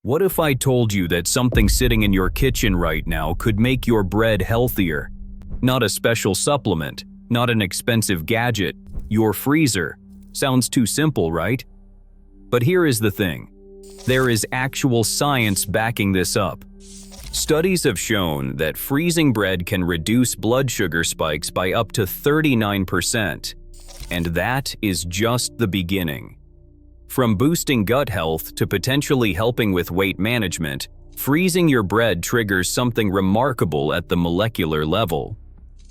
What if I told you that something sitting in your kitchen right now could make your bread healthier? Not a special supplement, not an expensive gadget, your freezer. Sounds too simple, right? But here is the thing. There is actual science backing this up. Studies have shown that freezing bread can reduce blood sugar spikes by up to 39%. And that is just the beginning. From boosting gut health to potentially helping with weight management, freezing your bread triggers something remarkable at the molecular level.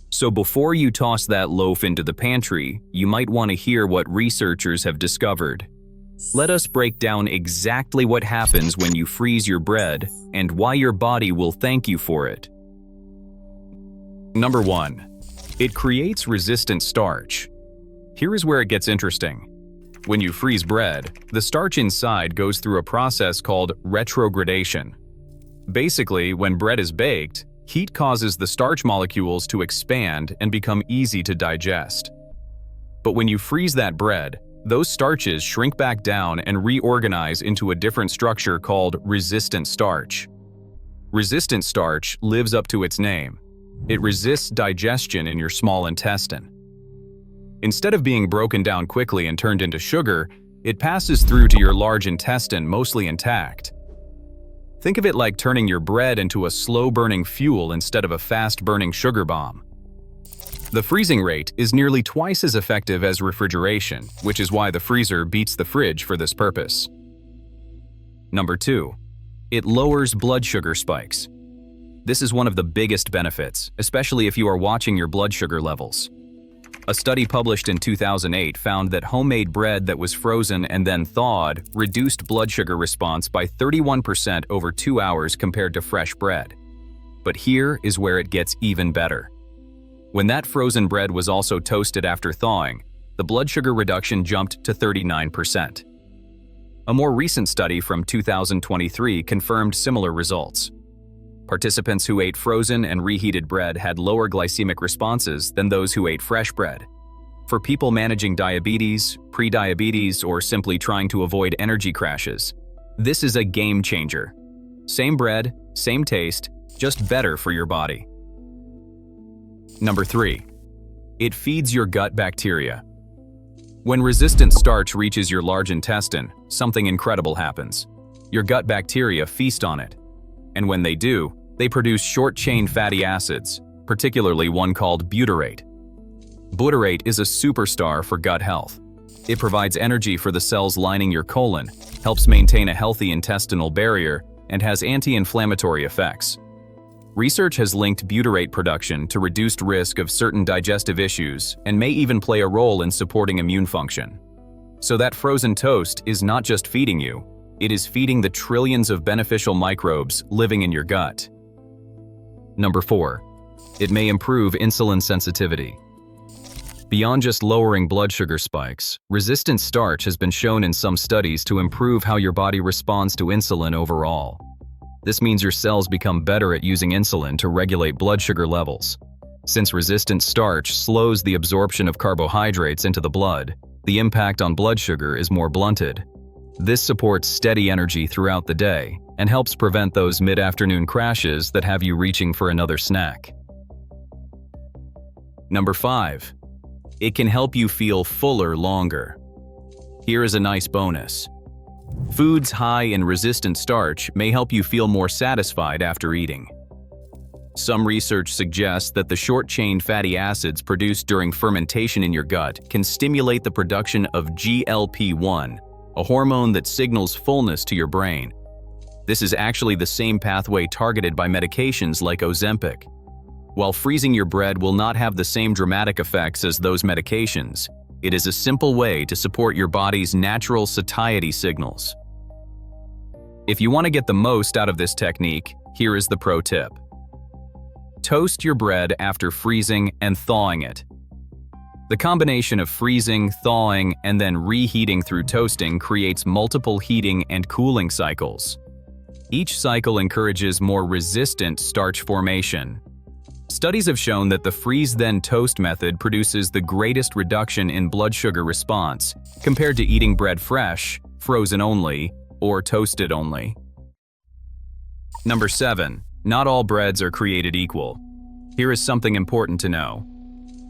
So before you toss that loaf into the pantry, you might want to hear what researchers have discovered. Let us break down exactly what happens when you freeze your bread and why your body will thank you for it. Number 1. It creates resistant starch. Here is where it gets interesting. When you freeze bread, the starch inside goes through a process called retrogradation. Basically, when bread is baked, heat causes the starch molecules to expand and become easy to digest. But when you freeze that bread, those starches shrink back down and reorganize into a different structure called resistant starch. Resistant starch lives up to its name. It resists digestion in your small intestine. Instead of being broken down quickly and turned into sugar, it passes through to your large intestine mostly intact. Think of it like turning your bread into a slow-burning fuel instead of a fast-burning sugar bomb. The freezing rate is nearly twice as effective as refrigeration, which is why the freezer beats the fridge for this purpose. Number 2. It lowers blood sugar spikes. This is one of the biggest benefits, especially if you are watching your blood sugar levels. A study published in 2008 found that homemade bread that was frozen and then thawed reduced blood sugar response by 31% over 2 hours compared to fresh bread. But here is where it gets even better. When that frozen bread was also toasted after thawing, the blood sugar reduction jumped to 39%. A more recent study from 2023 confirmed similar results. Participants who ate frozen and reheated bread had lower glycemic responses than those who ate fresh bread. For people managing diabetes, pre-diabetes, or simply trying to avoid energy crashes, this is a game changer. Same bread, same taste, just better for your body. Number 3. It feeds your gut bacteria. When resistant starch reaches your large intestine, something incredible happens. Your gut bacteria feast on it. And when they do, they produce short-chain fatty acids, particularly one called butyrate. Butyrate is a superstar for gut health. It provides energy for the cells lining your colon, helps maintain a healthy intestinal barrier, and has anti-inflammatory effects. Research has linked butyrate production to reduced risk of certain digestive issues and may even play a role in supporting immune function. So that frozen toast is not just feeding you, it is feeding the trillions of beneficial microbes living in your gut. Number 4. It may improve insulin sensitivity. Beyond just lowering blood sugar spikes, resistant starch has been shown in some studies to improve how your body responds to insulin overall. This means your cells become better at using insulin to regulate blood sugar levels. Since resistant starch slows the absorption of carbohydrates into the blood, the impact on blood sugar is more blunted. This supports steady energy throughout the day and helps prevent those mid-afternoon crashes that have you reaching for another snack. Number 5. It can help you feel fuller longer. Here is a nice bonus. Foods high in resistant starch may help you feel more satisfied after eating. Some research suggests that the short-chain fatty acids produced during fermentation in your gut can stimulate the production of GLP-1, a hormone that signals fullness to your brain. This is actually the same pathway targeted by medications like Ozempic. While freezing your bread will not have the same dramatic effects as those medications, it is a simple way to support your body's natural satiety signals. If you want to get the most out of this technique, here is the pro tip. Toast your bread after freezing and thawing it. The combination of freezing, thawing, and then reheating through toasting creates multiple heating and cooling cycles. Each cycle encourages more resistant starch formation. Studies have shown that the freeze-then-toast method produces the greatest reduction in blood sugar response compared to eating bread fresh, frozen only, or toasted only. Number 7. Not all breads are created equal. Here is something important to know.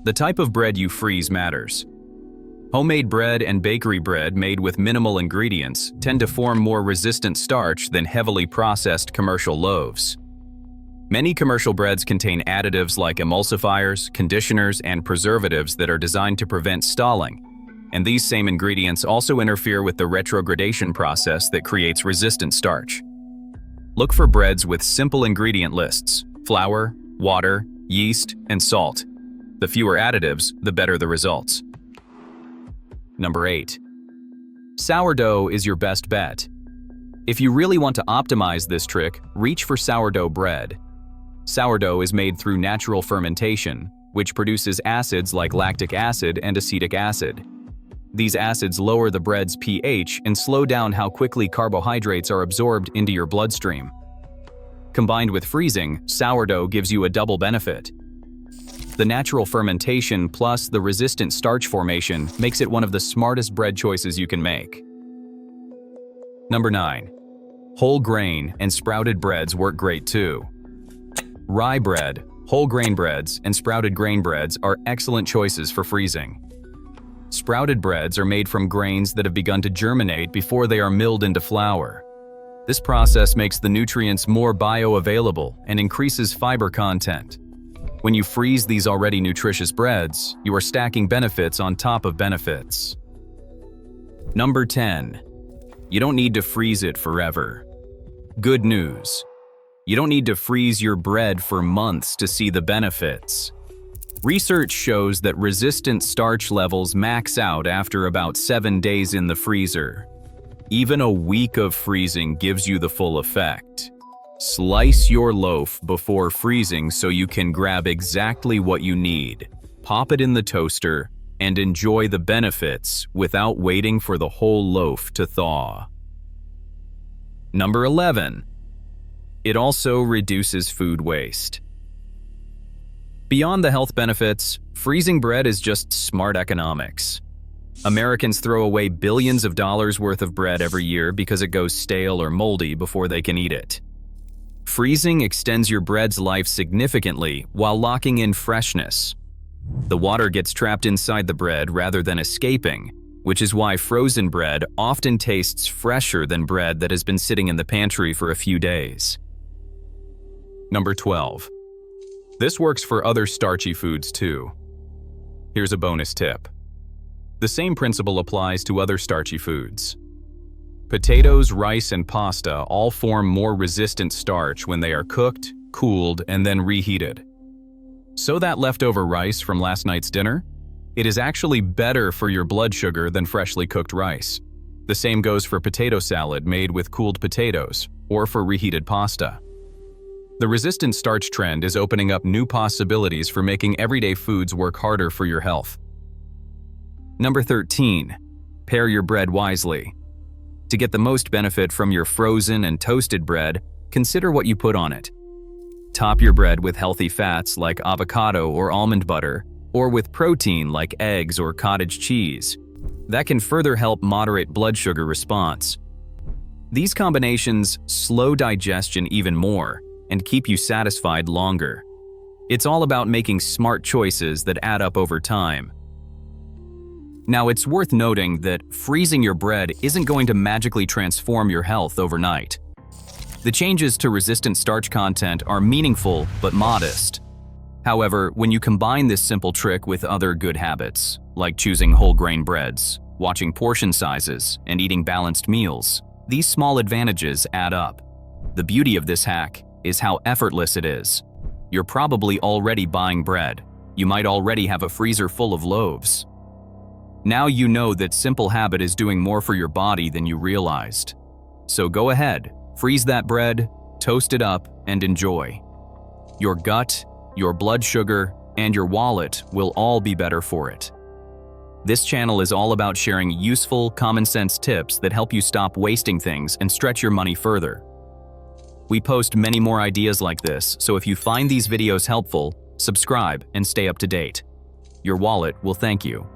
The type of bread you freeze matters. Homemade bread and bakery bread made with minimal ingredients tend to form more resistant starch than heavily processed commercial loaves. Many commercial breads contain additives like emulsifiers, conditioners, and preservatives that are designed to prevent stalling, and these same ingredients also interfere with the retrogradation process that creates resistant starch. Look for breads with simple ingredient lists: flour, water, yeast, and salt. The fewer additives, the better the results. Number 8. Sourdough is your best bet. If you really want to optimize this trick, reach for sourdough bread. Sourdough is made through natural fermentation, which produces acids like lactic acid and acetic acid. These acids lower the bread's pH and slow down how quickly carbohydrates are absorbed into your bloodstream. Combined with freezing, sourdough gives you a double benefit. The natural fermentation plus the resistant starch formation makes it one of the smartest bread choices you can make. Number 9. Whole grain and sprouted breads work great too. Rye bread, whole grain breads, and sprouted grain breads are excellent choices for freezing. Sprouted breads are made from grains that have begun to germinate before they are milled into flour. This process makes the nutrients more bioavailable and increases fiber content. When you freeze these already nutritious breads, you are stacking benefits on top of benefits. Number 10. You don't need to freeze it forever. Good news. You don't need to freeze your bread for months to see the benefits. Research shows that resistant starch levels max out after about 7 days in the freezer. Even a week of freezing gives you the full effect. Slice your loaf before freezing so you can grab exactly what you need, pop it in the toaster, and enjoy the benefits without waiting for the whole loaf to thaw. Number 11. It also reduces food waste. Beyond the health benefits, freezing bread is just smart economics. Americans throw away billions of dollars worth of bread every year because it goes stale or moldy before they can eat it. Freezing extends your bread's life significantly while locking in freshness. The water gets trapped inside the bread rather than escaping, which is why frozen bread often tastes fresher than bread that has been sitting in the pantry for a few days. Number 12. This works for other starchy foods too. Here's a bonus tip. The same principle applies to other starchy foods. Potatoes, rice, and pasta all form more resistant starch when they are cooked, cooled, and then reheated. So that leftover rice from last night's dinner? It is actually better for your blood sugar than freshly cooked rice. The same goes for potato salad made with cooled potatoes, or for reheated pasta. The resistant starch trend is opening up new possibilities for making everyday foods work harder for your health. Number 13. Pair your bread wisely. To get the most benefit from your frozen and toasted bread, consider what you put on it. Top your bread with healthy fats like avocado or almond butter, or with protein like eggs or cottage cheese. That can further help moderate blood sugar response. These combinations slow digestion even more and keep you satisfied longer. It's all about making smart choices that add up over time. Now, it's worth noting that freezing your bread isn't going to magically transform your health overnight. The changes to resistant starch content are meaningful but modest. However, when you combine this simple trick with other good habits, like choosing whole grain breads, watching portion sizes, and eating balanced meals, these small advantages add up. The beauty of this hack is how effortless it is. You're probably already buying bread. You might already have a freezer full of loaves. Now you know that simple habit is doing more for your body than you realized. So go ahead, freeze that bread, toast it up, and enjoy. Your gut, your blood sugar, and your wallet will all be better for it. This channel is all about sharing useful, common-sense tips that help you stop wasting things and stretch your money further. We post many more ideas like this, so if you find these videos helpful, subscribe and stay up to date. Your wallet will thank you.